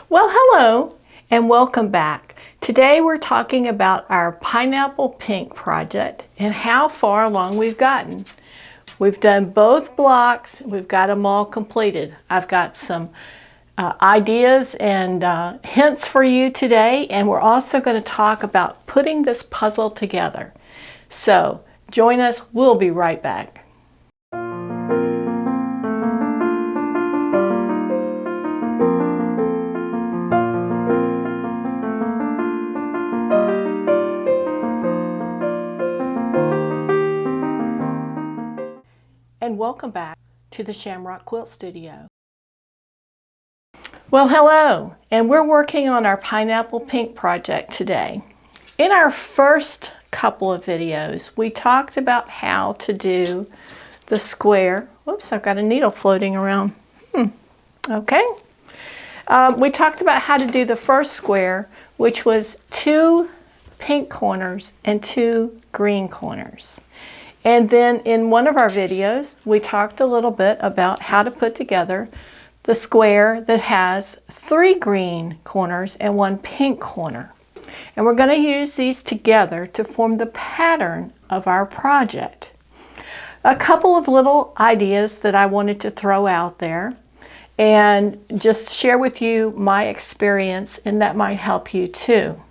Well, hello and welcome back. Today we're talking about our pineapple pink project and how far along we've gotten. We've done both blocks. We've got them all completed. I've got some ideas and hints for you today, and we're also going to talk about putting this puzzle together. So join us. We'll be right back. And welcome back to the Shamrock Quilt Studio. Well, hello, and we're working on our pineapple pink project today. In our first couple of videos, we talked about how to do the square. Whoops, I've got a needle floating around. Okay. We talked about how to do the first square, which was 2 pink corners and 2 green corners. And then in one of our videos, we talked a little bit about how to put together the square that has 3 green corners and 1 pink corner. And we're going to use these together to form the pattern of our project. A couple of little ideas that I wanted to throw out there and just share with you my experience, and that might help you too.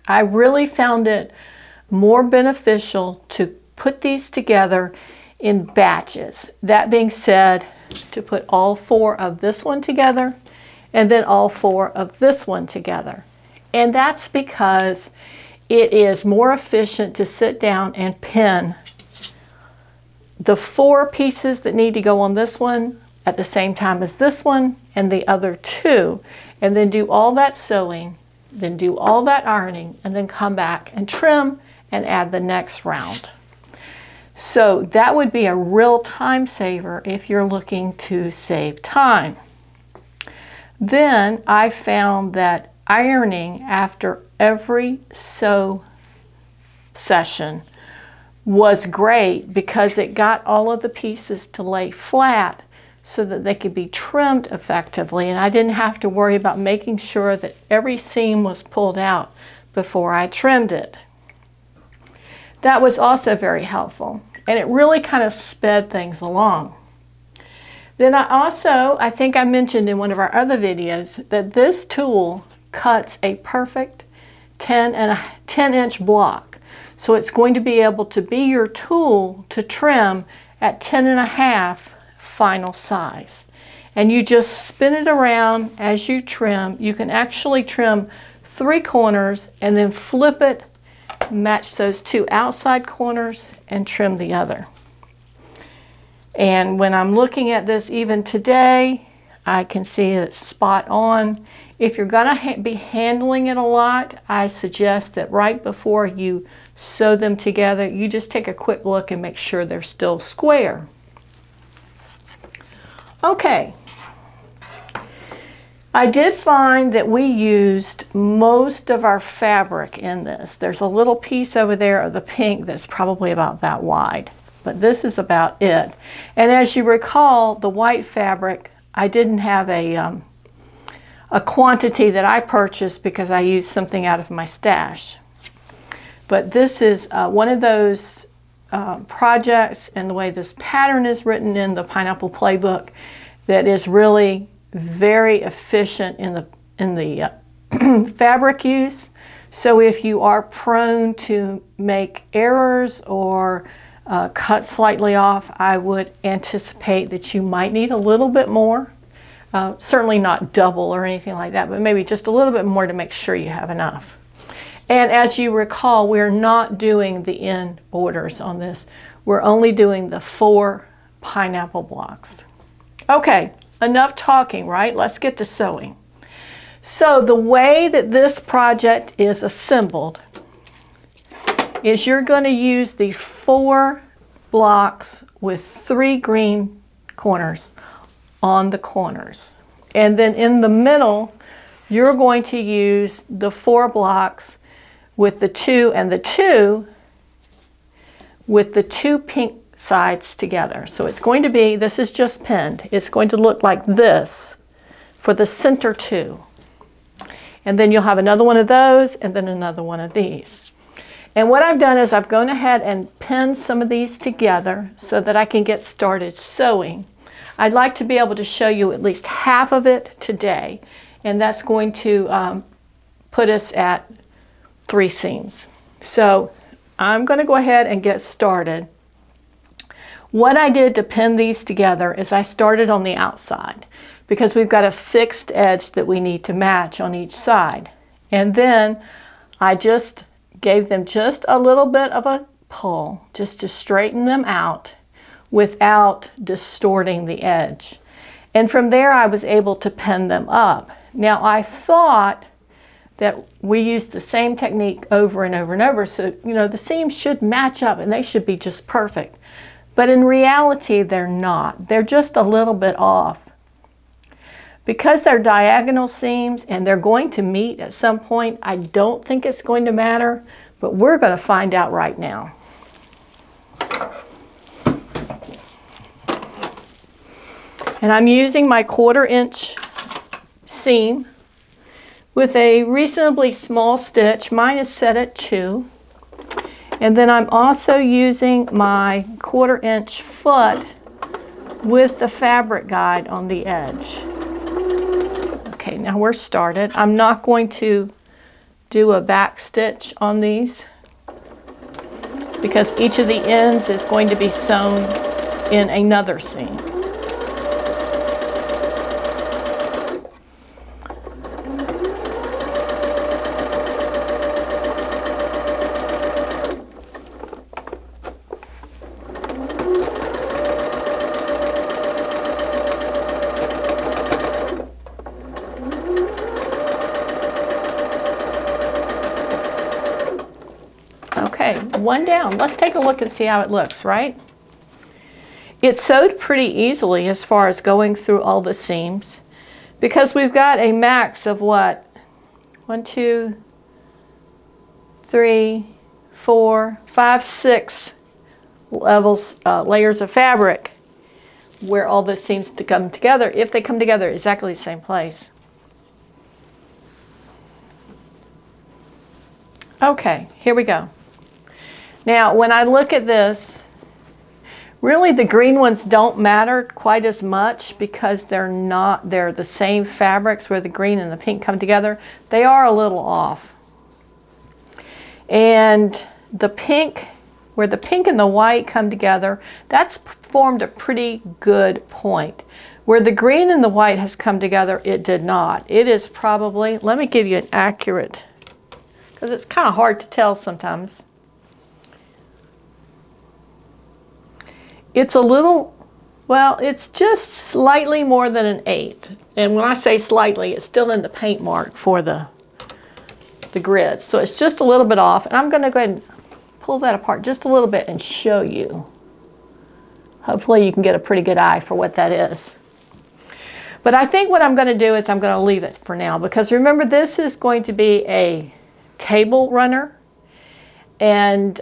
I really found it more beneficial to put these together in batches. That being said, to put all 4 of this one together and then all 4 of this one together. And that's because it is more efficient to sit down and pin the 4 pieces that need to go on this one at the same time as this one and the other 2, and then do all that sewing, then do all that ironing, and then come back and trim and add the next round. So that would be a real time saver if you're looking to save time. Then I found that ironing after every sew session was great because it got all of the pieces to lay flat so that they could be trimmed effectively, and I didn't have to worry about making sure that every seam was pulled out before I trimmed it. That was also very helpful, and it really kind of sped things along. Then I think I mentioned in one of our other videos that this tool cuts a perfect 10-inch block. So it's going to be able to be your tool to trim at 10.5 final size. And you just spin it around as you trim. You can actually trim 3 corners and then flip it, match those 2 outside corners, and trim the other. And when I'm looking at this even today, I can see it's spot on. If you're going to be handling it a lot, I suggest that right before you sew them together, you just take a quick look and make sure they're still square. Okay. I did find that we used most of our fabric in this. There's a little piece over there of the pink that's probably about that wide, but this is about it. And as you recall, the white fabric, I didn't have a quantity that I purchased because I used something out of my stash. But this is one of those projects, and the way this pattern is written in the Pineapple Playbook, that is really very efficient in the fabric use. So if you are prone to make errors or cut slightly off, I would anticipate that you might need a little bit more. Certainly not double or anything like that, but maybe just a little bit more to make sure you have enough. And as you recall, we're not doing the end borders on this. We're only doing the 4 pineapple blocks. Okay. Enough talking, right? Let's get to sewing. So the way that this project is assembled is you're going to use the 4 blocks with 3 green corners on the corners. And then in the middle, you're going to use the 4 blocks with the 2 and the 2 with the 2 pink sides together. So it's going to be, this is just pinned, it's going to look like this for the center two. And then you'll have another one of those and then another one of these. And what I've done is I've gone ahead and pinned some of these together so that I can get started sewing. I'd like to be able to show you at least half of it today, and that's going to put us at 3 seams. So I'm going to go ahead and get started. What I did to pin these together is I started on the outside because we've got a fixed edge that we need to match on each side. And then I just gave them just a little bit of a pull just to straighten them out without distorting the edge. And from there I was able to pin them up. Now I thought that we used the same technique over and over and over, so the seams should match up and they should be just perfect. But in reality they're not. They're just a little bit off. Because they're diagonal seams and they're going to meet at some point, I don't think it's going to matter, but we're going to find out right now. And I'm using my 1/4 inch seam with a reasonably small stitch. Mine is set at 2. And then I'm also using my 1/4 inch foot with the fabric guide on the edge. Okay, now we're started. I'm not going to do a back stitch on these because each of the ends is going to be sewn in another seam. Okay, one down. Let's take a look and see how it looks, right? It sewed pretty easily as far as going through all the seams because we've got a max of what? 1, 2, 3, 4, 5, 6 layers of fabric where all this seems to come together, if they come together exactly the same place. Okay, here we go. Now, when I look at this, really the green ones don't matter quite as much because they're the same fabrics where the green and the pink come together. They are a little off. And the pink, where the pink and the white come together, that's formed a pretty good point. Where the green and the white has come together, it did not. It is probably, let me give you an accurate, because it's kind of hard to tell sometimes. It's a little, well, it's just slightly more than an 8. And when I say slightly, it's still in the paint mark for the grid. So it's just a little bit off. And I'm going to go ahead and pull that apart just a little bit and show you. Hopefully you can get a pretty good eye for what that is. But I think what I'm going to do is I'm going to leave it for now because remember this is going to be a table runner. And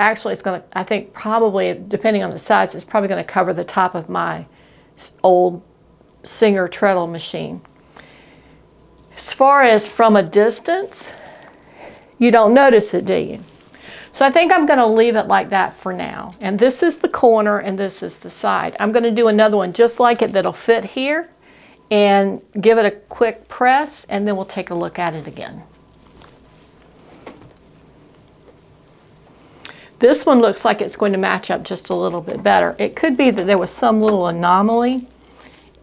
actually, it's going to, I think probably, depending on the size, it's probably going to cover the top of my old Singer treadle machine. As far as from a distance, you don't notice it, do you? So I think I'm going to leave it like that for now. And this is the corner and this is the side. I'm going to do another one just like it that'll fit here and give it a quick press and then we'll take a look at it again. This one looks like it's going to match up just a little bit better. It could be that there was some little anomaly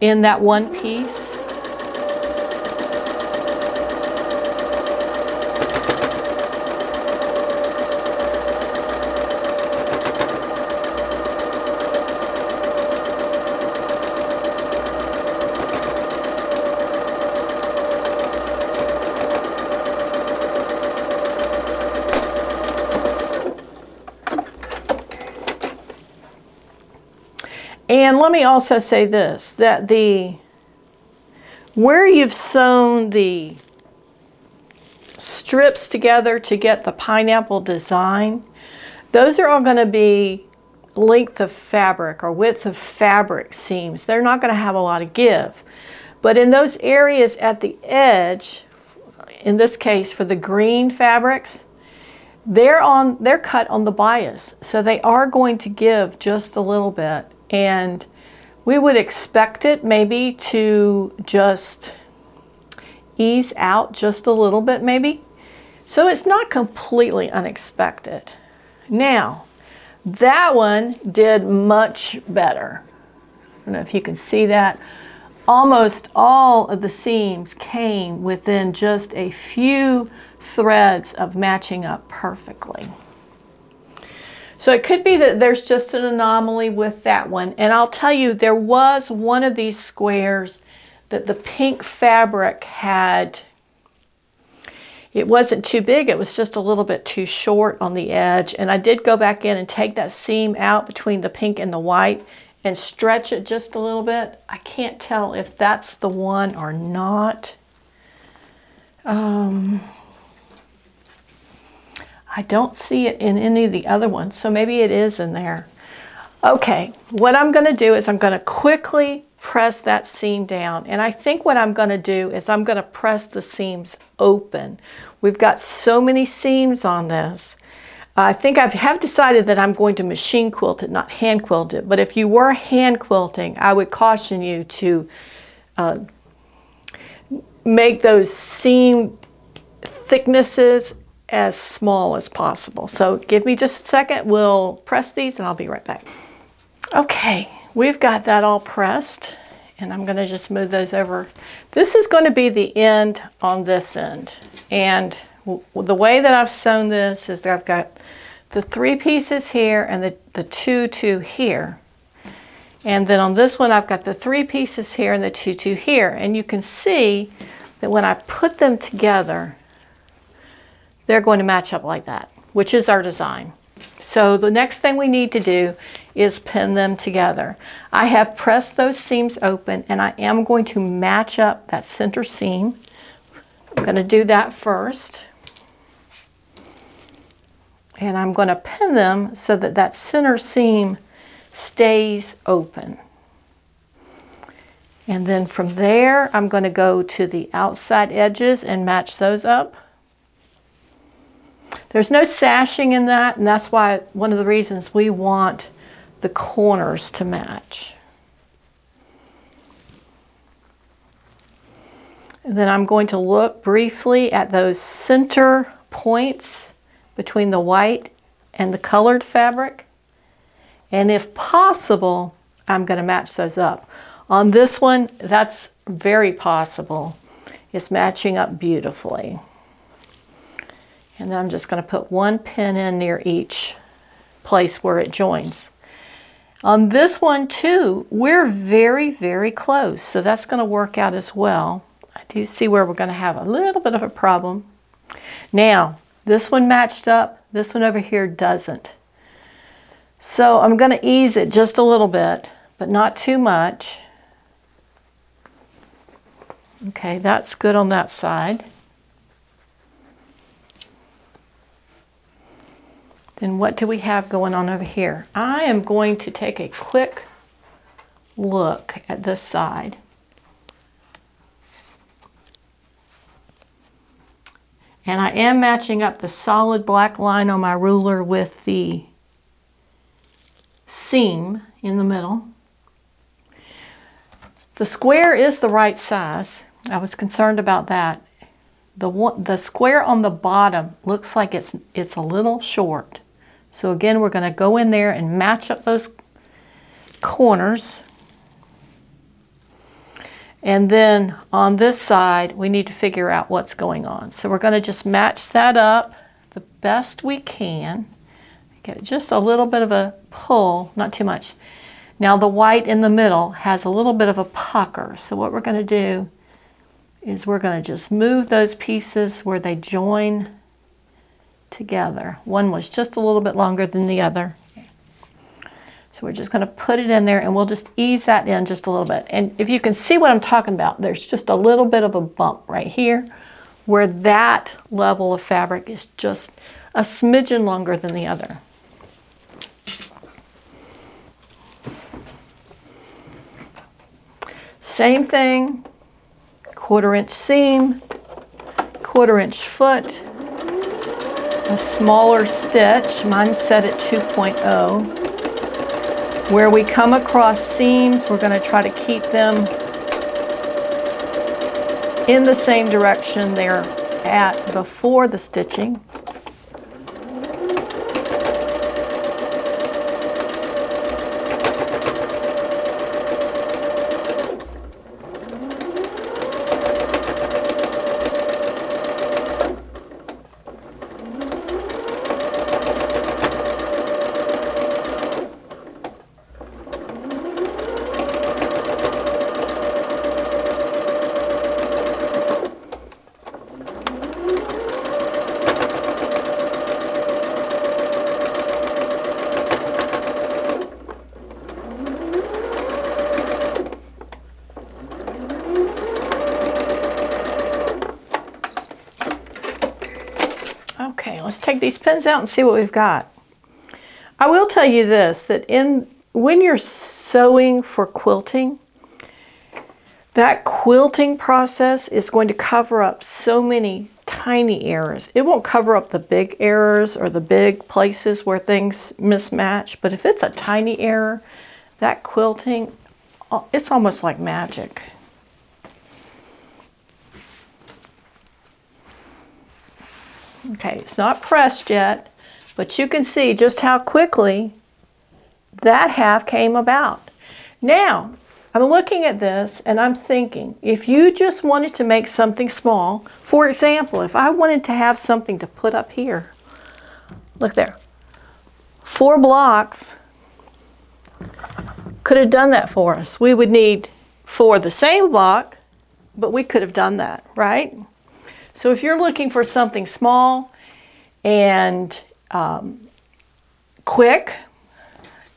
in that one piece. And let me also say this, that where you've sewn the strips together to get the pineapple design, those are all going to be length of fabric or width of fabric seams. They're not going to have a lot of give. But in those areas at the edge, in this case for the green fabrics, they're cut on the bias. So they are going to give just a little bit. And we would expect it maybe to just ease out just a little bit maybe. So it's not completely unexpected. Now, that one did much better. I don't know if you can see that. Almost all of the seams came within just a few threads of matching up perfectly. So it could be that there's just an anomaly with that one. And I'll tell you, there was one of these squares that the pink fabric had. It wasn't too big, it was just a little bit too short on the edge. And I did go back in and take that seam out between the pink and the white and stretch it just a little bit. I can't tell if that's the one or not. I don't see it in any of the other ones, so maybe it is in there. Okay, what I'm going to do is I'm going to quickly press that seam down. And I think what I'm going to do is I'm going to press the seams open. We've got so many seams on this. I think I have decided that I'm going to machine quilt it, not hand quilt it. But if you were hand quilting, I would caution you to make those seam thicknesses as small as possible. So give me just a second, we'll press these and I'll be right back. Okay, we've got that all pressed and I'm going to just move those over. This is going to be the end on this end. And the way that I've sewn this is that I've got the 3 pieces here and the 2 here. And then on this one I've got the 3 pieces here and the 2 here. And you can see that when I put them together, they're going to match up like that, which is our design. So the next thing we need to do is pin them together. I have pressed those seams open and I am going to match up that center seam. I'm going to do that first. And I'm going to pin them so that that center seam stays open. And then from there, I'm going to go to the outside edges and match those up. There's no sashing in that, and that's why one of the reasons we want the corners to match. And then I'm going to look briefly at those center points between the white and the colored fabric. And if possible, I'm going to match those up. On this one, that's very possible. It's matching up beautifully. And then I'm just going to put one pin in near each place where it joins. On this one too, we're very, very close. So that's going to work out as well. I do see where we're going to have a little bit of a problem. Now, this one matched up. This one over here doesn't. So I'm going to ease it just a little bit, but not too much. Okay, that's good on that side. Then what do we have going on over here? I am going to take a quick look at this side. And I am matching up the solid black line on my ruler with the seam in the middle. The square is the right size. I was concerned about that. The square on the bottom looks like it's a little short. So again, we're going to go in there and match up those corners. And then on this side, we need to figure out what's going on. So we're going to just match that up the best we can. Get just a little bit of a pull, not too much. Now the white in the middle has a little bit of a pucker. So what we're going to do is we're going to just move those pieces where they join together. One was just a little bit longer than the other. So we're just going to put it in there and we'll just ease that in just a little bit. And if you can see what I'm talking about, there's just a little bit of a bump right here where that level of fabric is just a smidgen longer than the other. Same thing 1/4 inch seam, 1/4 inch foot, a smaller stitch, mine's set at 2.0. Where we come across seams, we're going to try to keep them in the same direction they're at before the stitching. Okay, let's take these pins out and see what we've got. I will tell you this, that when you're sewing for quilting, that quilting process is going to cover up so many tiny errors. It won't cover up the big errors or the big places where things mismatch, but if it's a tiny error, that quilting, it's almost like magic. Okay, it's not pressed yet, but you can see just how quickly that half came about. Now, I'm looking at this and I'm thinking, if you just wanted to make something small, for example, if I wanted to have something to put up here, look there, 4 blocks could have done that for us. We would need 4 the same block, but we could have done that, right? So if you're looking for something small and quick,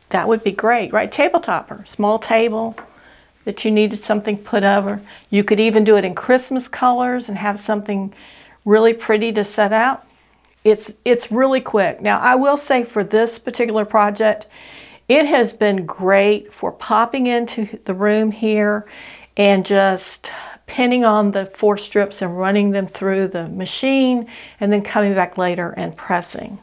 that would be great, right? Table topper, small table that you needed something put over. You could even do it in Christmas colors and have something really pretty to set out. It's really quick. Now, I will say for this particular project, it has been great for popping into the room here and just pinning on the 4 strips and running them through the machine and then coming back later and pressing.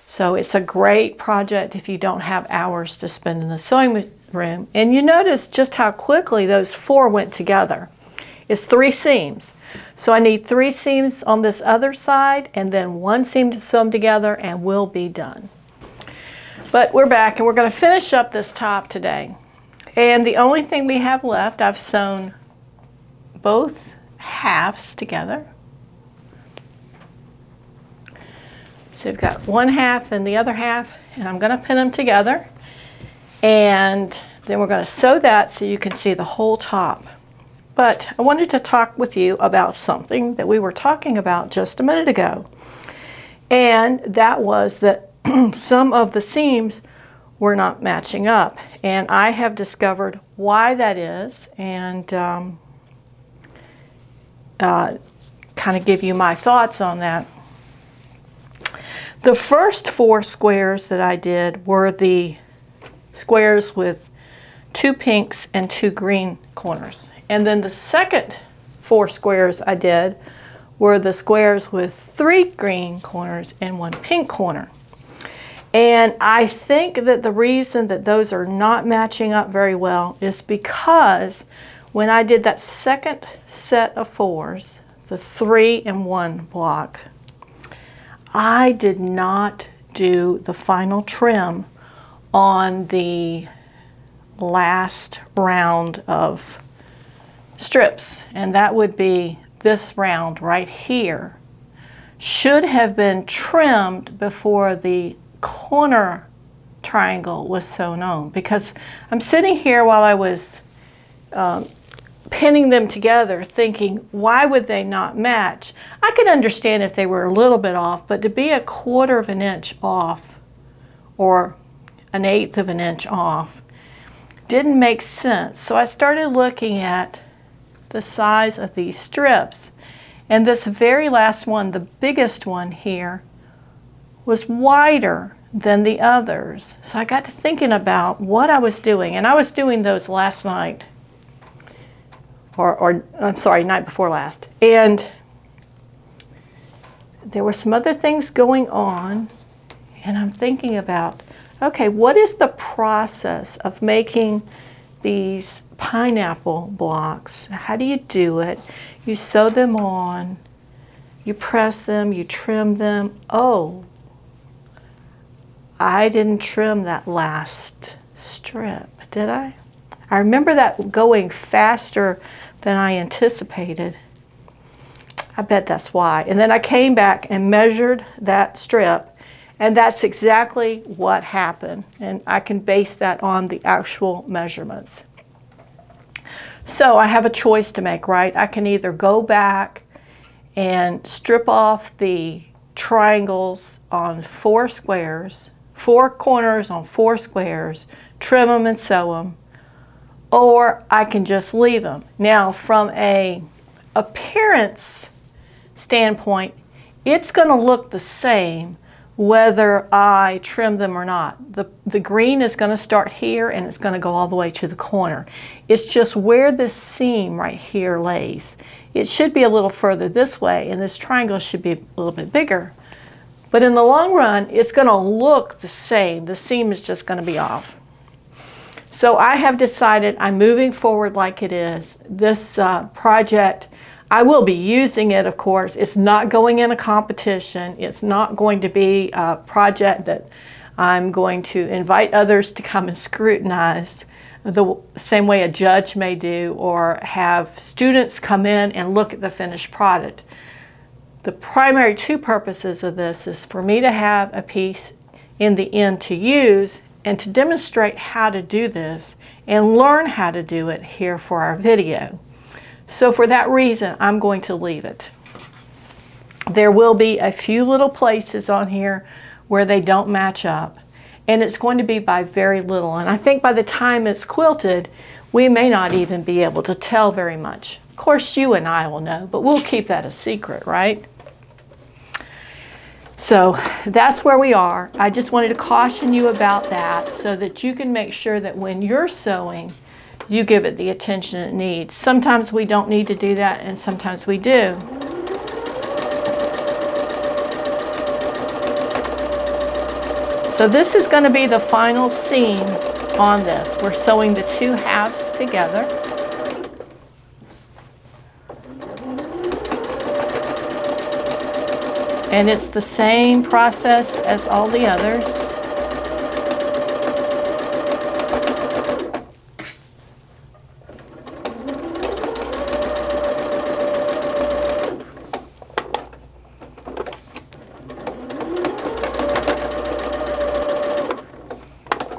So it's a great project if you don't have hours to spend in the sewing room. And you notice just how quickly those 4 went together. It's 3 seams. So I need 3 seams on this other side and then 1 seam to sew them together and we'll be done. But we're back and we're going to finish up this top today. And the only thing we have left, I've sewn both halves together. So we've got 1 half and the other half, and I'm going to pin them together. And then we're going to sew that so you can see the whole top. But I wanted to talk with you about something that we were talking about just a minute ago. And that was that some of the seams were not matching up. And I have discovered why that is and kind of give you my thoughts on that. The first 4 squares that I did were the squares with 2 pinks and 2 green corners. And then the second 4 squares I did were the squares with 3 green corners and 1 pink corner. And I think that the reason that those are not matching up very well is because when I did that second set of 4s, the 3 and 1 block, I did not do the final trim on the last round of strips, and that would be this round right here. Should have been trimmed before the corner triangle was sewn on, because I'm sitting here while I was pinning them together thinking, why would they not match? I could understand if they were a little bit off, but to be 1/4 of an inch off or 1/8 of an inch off didn't make sense. So I started looking at the size of these strips, and this very last one, the biggest one here, was wider than the others. So I got to thinking about what I was doing, and I was doing those last night or I'm sorry, night before last. And there were some other things going on, and I'm thinking about, okay, what is the process of making these pineapple blocks? How do you do it? You sew them on, you press them, you trim them. Oh, I didn't trim that last strip, did I? I remember that going faster than I anticipated. I bet that's why. And then I came back and measured that strip, and that's exactly what happened. And I can base that on the actual measurements. So I have a choice to make, right? I can either go back and strip off the triangles on 4 squares, 4 corners on 4 squares, trim them and sew them, or I can just leave them. Now, from a appearance standpoint, it's going to look the same whether I trim them or not. The green is going to start here and it's going to go all the way to the corner. It's just where this seam right here lays. It should be a little further this way, and this triangle should be a little bit bigger. But in the long run, it's going to look the same. The seam is just going to be off. So I have decided I'm moving forward like it is. This project, I will be using it, of course. It's not going in a competition. It's not going to be a project that I'm going to invite others to come and scrutinize the same way a judge may do, or have students come in and look at the finished product. The primary 2 purposes of this is for me to have a piece in the end to use and to demonstrate how to do this and learn how to do it here for our video. So for that reason, I'm going to leave it. There will be a few little places on here where they don't match up, and it's going to be by very little. And I think by the time it's quilted, we may not even be able to tell very much. Of course, you and I will know, but we'll keep that a secret, right? So that's where we are. I just wanted to caution you about that so that you can make sure that when you're sewing, you give it the attention it needs. Sometimes we don't need to do that, and sometimes we do. So this is going to be the final seam on this. We're sewing the 2 halves together. And it's the same process as all the others.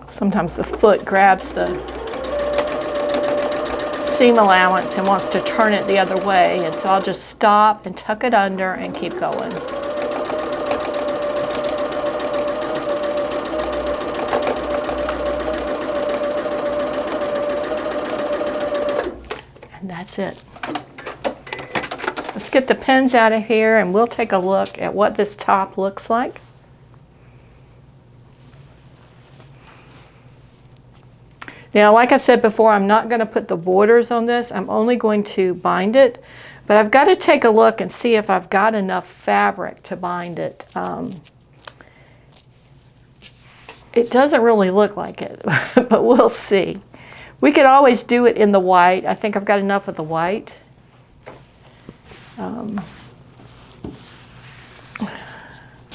Sometimes the foot grabs the seam allowance and wants to turn it the other way, and so I'll just stop and tuck it under and keep going. And that's it. Let's get the pins out of here and we'll take a look at what this top looks like. Now, like I said before, I'm not going to put the borders on this. I'm only going to bind it. But I've got to take a look and see if I've got enough fabric to bind it. It doesn't really look like it, but we'll see. We could always do it in the white. I think I've got enough of the white.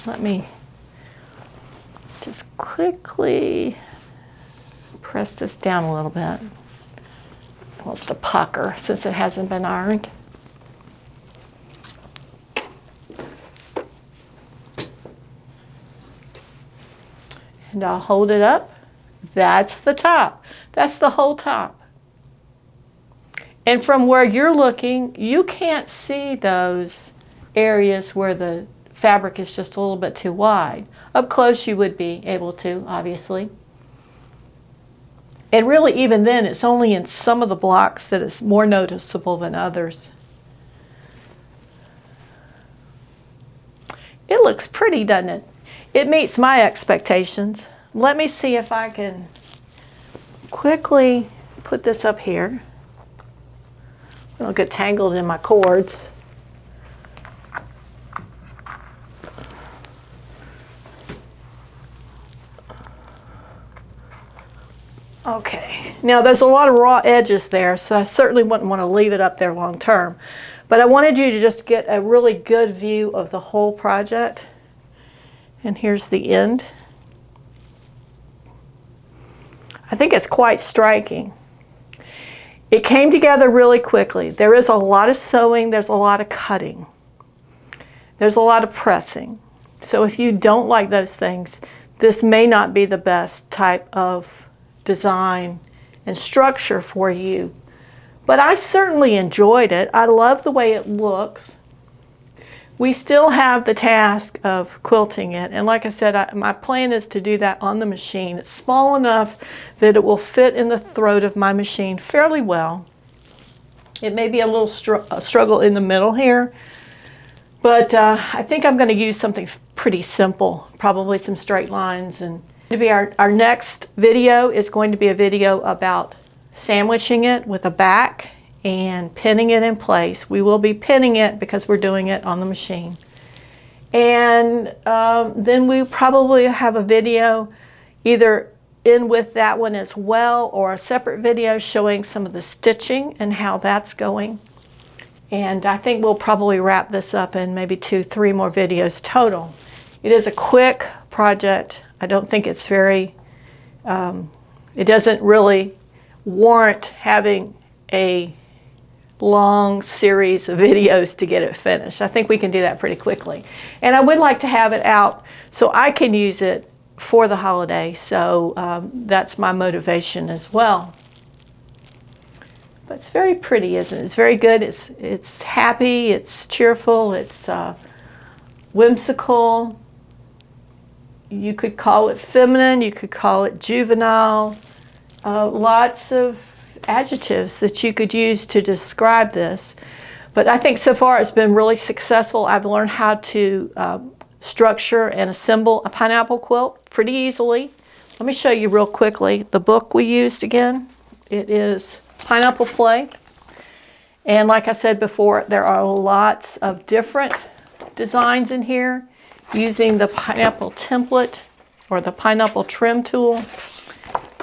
Let me just quickly press this down a little bit. It wants to pucker since it hasn't been ironed. And I'll hold it up. That's the top. That's the whole top. And from where you're looking, you can't see those areas where the fabric is just a little bit too wide. Up close you would be able to, obviously. And really, even then, it's only in some of the blocks that it's more noticeable than others. It looks pretty, doesn't it? It meets my expectations. Let me see if I can quickly put this up here. I'll get tangled in my cords. Okay, now there's a lot of raw edges there, so I certainly wouldn't want to leave it up there long term. But I wanted you to just get a really good view of the whole project. And here's the end. I think it's quite striking. It came together really quickly. There is a lot of sewing, there's a lot of cutting. There's a lot of pressing. So if you don't like those things, this may not be the best type of design and structure for you. But I certainly enjoyed it. I love the way it looks. We still have the task of quilting it, and like I said, my plan is to do that on the machine. It's small enough that it will fit in the throat of my machine fairly well. It may be a little struggle in the middle here, but I think I'm going to use something pretty simple, probably some straight lines. And our next video is going to be a video about sandwiching it with a back and pinning it in place. We will be pinning it because we're doing it on the machine. And then we probably have a video either in with that one as well, or a separate video showing some of the stitching and how that's going. And I think we'll probably wrap this up in maybe 2-3 more videos total. It is a quick project. I don't think it's very, it doesn't really warrant having a long series of videos to get it finished. I think we can do that pretty quickly. And I would like to have it out so I can use it for the holiday. So that's my motivation as well. But it's very pretty, isn't it? It's very good. It's happy, it's cheerful, it's whimsical. You could call it feminine, you could call it juvenile. Lots of adjectives that you could use to describe this. But I think so far it's been really successful. I've learned how to structure and assemble a pineapple quilt pretty easily. Let me show you real quickly the book we used again. It is Pineapple Play. And like I said before, there are lots of different designs in here using the pineapple template or the pineapple trim tool.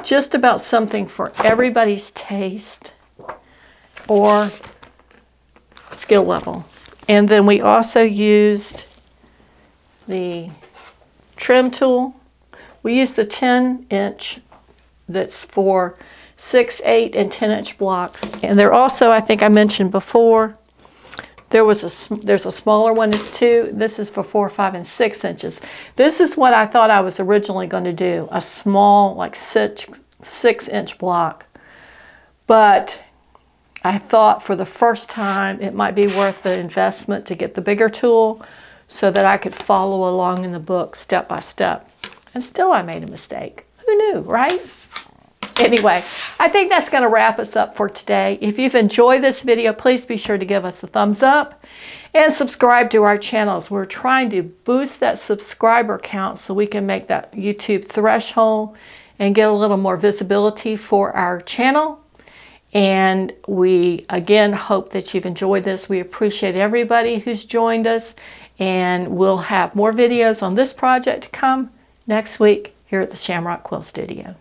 Just about something for everybody's taste or skill level. And then we also used the trim tool. We used the 10-inch that's for 6, 8, and 10-inch blocks. And there also, I think I mentioned before, there's a smaller one, it's 2. This is for 4, 5, and 6 inches. This is what I thought I was originally going to do, a small, like 6-inch block. But I thought for the first time it might be worth the investment to get the bigger tool so that I could follow along in the book step by step. And still I made a mistake. Who knew, right? Anyway, I think that's going to wrap us up for today. If you've enjoyed this video, please be sure to give us a thumbs up and subscribe to our channels. We're trying to boost that subscriber count so we can make that YouTube threshold and get a little more visibility for our channel. And we again hope that you've enjoyed this. We appreciate everybody who's joined us, and we'll have more videos on this project to come next week here at the Shamrock Quilt Studio.